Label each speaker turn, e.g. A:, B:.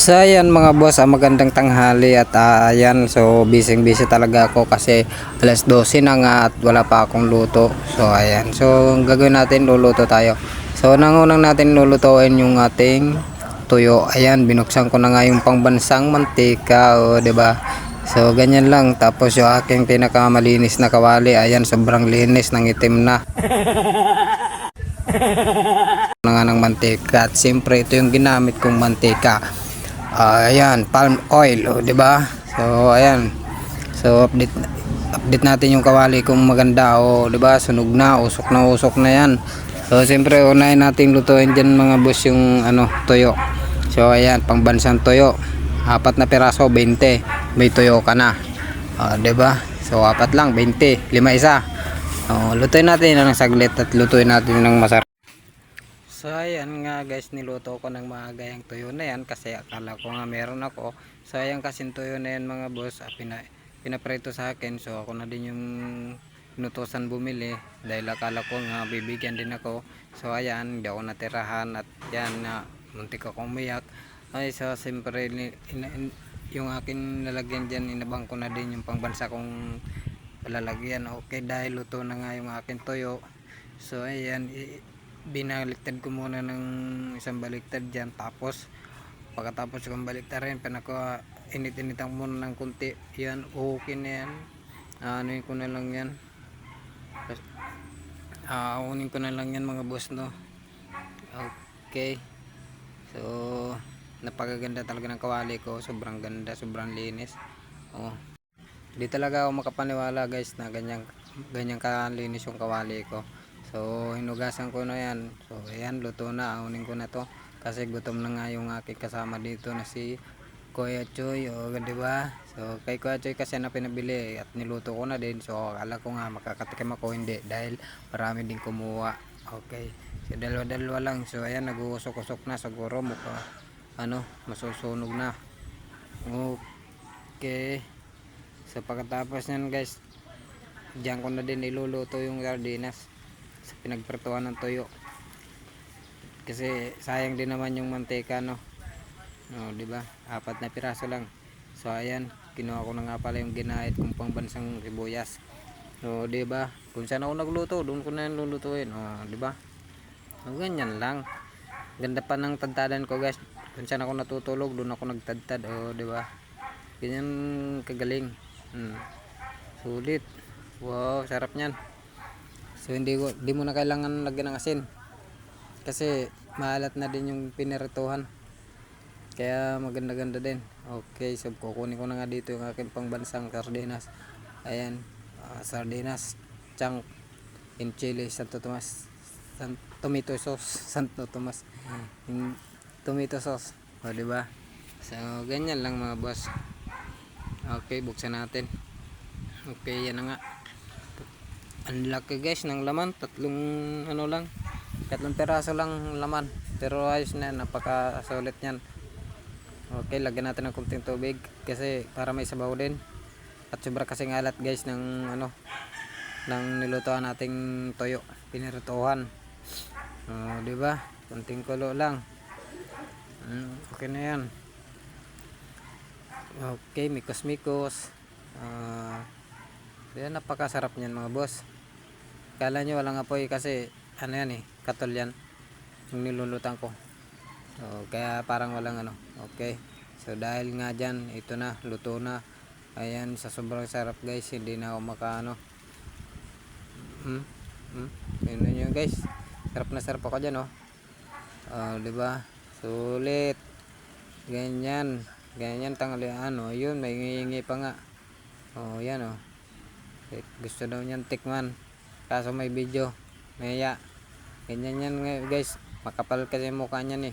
A: So ayan mga boss, magandang tanghali at ayan, so busy talaga ako kasi alas 12 na nga at wala pa akong luto. So ayan, so ang gagawin natin, luluto tayo. So nangunang natin lulutuin yung ating tuyo. Ayan, binuksan ko na nga yung pangbansang mantika, o di ba? So ganyan lang, tapos yung aking pinakamalinis na kawali, ayan, sobrang linis ng itim na. Na nga ng mantika, at siyempre ito yung ginamit kong mantika. Ayan, palm oil, oh, 'di ba? So ayan. So update natin yung kawali kung maganda, o 'di ba? Sunog na, usok na 'yan. So siyempre unahin natin lutuin diyan mga boss yung tuyo. So ayan, pangbansang tuyo. 4 na piraso, 20. May tuyo ka na. 'Di ba? So 4 lang, 20, 5 isa. Lutuin natin ng saglit at lutuin natin ng masarap. So ayan nga guys, niluto ko ng maaga yung tuyo na yan kasi akala ko nga meron ako. So ayan kasing tuyo na yan mga boss, pinaprito sa akin. So ako na din yung inutusan bumili dahil akala ko nga bibigyan din ako. So ayan, hindi ako natirahan at yan na muntik akong umiyak. Ay, so siyempre yung akin lalagyan dyan, inabang ko na din yung pangbansa kong lalagyan. Okay, dahil luto na nga yung akin tuyo. So ayan, binaliktad ko muna ng isang baliktad dyan, tapos pagkatapos kong baliktarin, init-initan ko muna ng kunti. Yan, okay na yan. Anuin ko na lang yan, unin ko na lang yan mga boss, no. Okay, so napakaganda talaga ng kawali ko, sobrang ganda, sobrang linis. Di talaga ako makapaniwala guys na ganyan kalinis yung kawali ko. So hinugasan ko na yan. So ayan, luto na, aunin ko na to kasi gutom na nga yung aking kasama dito na si Kuya Choy, o di ba? So kay Kuya Choy kasi na pinabili at niluto ko na din. So akala ko nga makakatikim ako, hindi, dahil marami din kumuha. Okay, so dalawa lang. So ayan, nag-uusok-usok na, siguro masusunog na. Okay, so pagkatapos nyan guys, diyan ko na din iluluto yung sardinas sa pinagprituhan ng tuyo kasi sayang din naman yung mantika, no. Di ba? 4 na piraso lang. So ayan, kinuha ko na nga pala yung ginahit kong pangbansang sibuyas. So di ba? Kung saan ako nagluto, doon ko na yan lulutuin. Di ba? Ganyan lang. Ganda pa ng tadtadan ko guys. Kung saan ako natutulog, doon ako nagtadtad. Di ba? Ganyan kagaling. Sulit. Wow, sarap niyan. So hindi mo na kailangan lagyan ng asin kasi maalat na din yung pinirituhan, kaya maganda-ganda din. Okay, so kukunin ko na nga dito yung aking pangbansang sardinas. Ayan, sardinas chunk in chili Santo Tomas, tomato sauce Santo Tomas, tomato sauce, diba? So ganyan lang mga boss. Okay, buksan natin. Okay, yan na nga. Ang laki guys ng laman, tatlong peraso lang laman, pero ayos na, napakasulit niyan. Okay, lagyan natin ng kunting tubig kasi para may sabaw din, at sobra kasing alat guys ng ng nilutuan nating toyo, pinirituhan. Di ba? Kunting kulo lang. Okay na yan. Okay, mikos-mikos. Yan, napakasarap niyan mga boss. Kala nyo walang apoy kasi yan katol yan yung nilulutan ko. So kaya parang walang Okay, so dahil nga dyan, ito na, luto na. Ayan, sa sobrang sarap guys, hindi na ako yun nyo guys, sarap na sarap ako dyan, diba? Sulit. Ganyan tanghalian, yun, may ngingi pa nga. Yan, gusto daw niyan tikman kaso may video, maya ganyan yan guys, makapal kasi mukha niyan